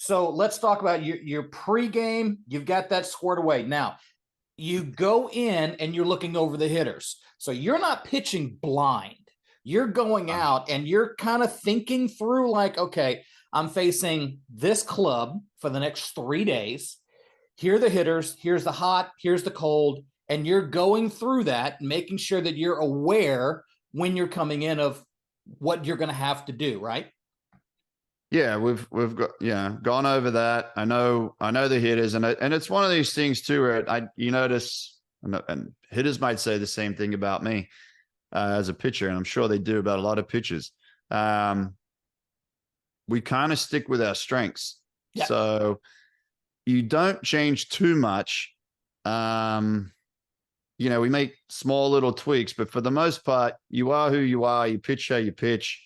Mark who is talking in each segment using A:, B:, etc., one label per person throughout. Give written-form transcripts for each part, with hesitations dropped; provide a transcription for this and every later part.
A: So let's talk about your pregame. You've got that squared away. Now, you go in and you're looking over the hitters. So you're not pitching blind. You're going out and you're kind of thinking through like, okay, I'm facing this club for the next 3 days. Here are the hitters. Here's the hot. Here's the cold. And you're going through that, making sure that you're aware when you're coming in of what you're going to have to do, right?
B: Yeah, we've gone over that. I know the hitters, and it's one of these things too where you notice, and hitters might say the same thing about me as a pitcher, and I'm sure they do about a lot of pitchers. We kind of stick with our strengths, so you don't change too much. We make small little tweaks, but for the most part, you are who you are. You pitch how you pitch.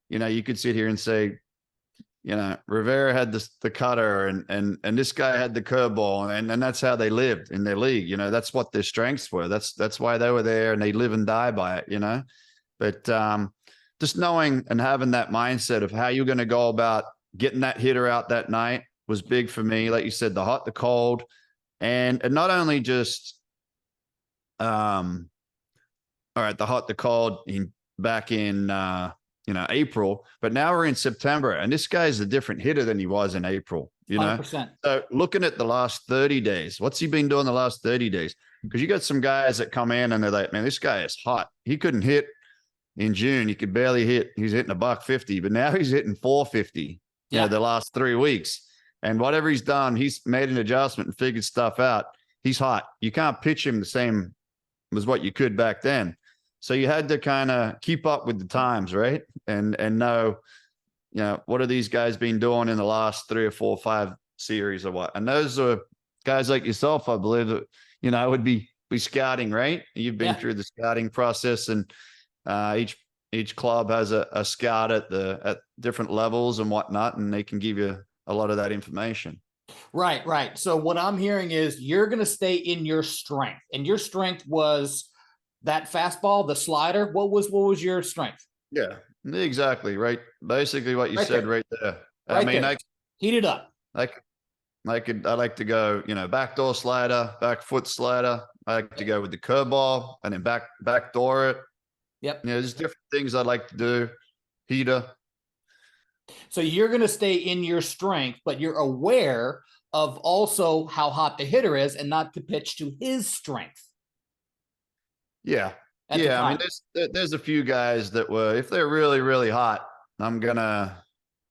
B: You could sit here and say, Rivera had the cutter and this guy had the curveball, and that's how they lived in their league. That's what their strengths were. That's why they were there, and they live and die by it. But just knowing and having that mindset of how you're going to go about getting that hitter out that night was big for me. Like you said, the hot, the cold, and not only just all right, the hot, the cold back in April, but now we're in September, and this guy's a different hitter than he was in April,
A: 100%.
B: So looking at the last 30 days, what's he been doing the last 30 days? Because you got some guys that come in and they're like, man, this guy is hot. He couldn't hit in June. He could barely hit. He's hitting $150, but now he's hitting 450, the last 3 weeks. And whatever he's done, he's made an adjustment and figured stuff out. He's hot. You can't pitch him the same as what you could back then. So you had to kind of keep up with the times, right? And know, what are these guys been doing in the last 3 or 4 or 5 series or what? And those are guys like yourself, I believe, that, would be scouting, right? You've been through the scouting process, and each club has a scout at different levels and whatnot, and they can give you a lot of that information.
A: Right. So what I'm hearing is you're going to stay in your strength, and your strength was that fastball, the slider. What was your strength?
B: Yeah, exactly. Right. Basically what you said right there.
A: Heat it up.
B: I like to go, backdoor slider, back foot slider. I like to go with the curveball and then backdoor it.
A: Yep.
B: There's different things I like to do. Heater.
A: So you're going to stay in your strength, but you're aware of also how hot the hitter is and not to pitch to his strength.
B: Yeah. I mean, there's a few guys that were, if they're really, really hot, I'm going to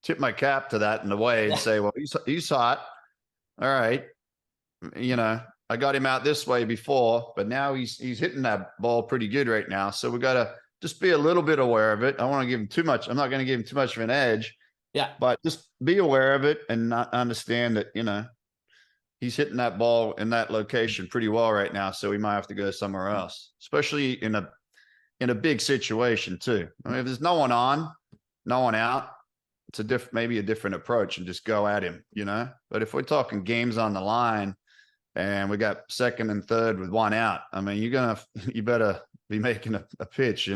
B: tip my cap to that in a way and say, well, he's hot. All right. I got him out this way before, but now he's hitting that ball pretty good right now. So we got to just be a little bit aware of it. I want to give him too much. I'm not going to give him too much of an edge.
A: Yeah.
B: But just be aware of it and not understand that, he's hitting that ball in that location pretty well right now. So we might have to go somewhere else, especially in a big situation too. I mean, if there's no one on, no one out, it's maybe a different approach and just go at him, But if we're talking games on the line and we got second and third with one out, I mean, you better be making a pitch,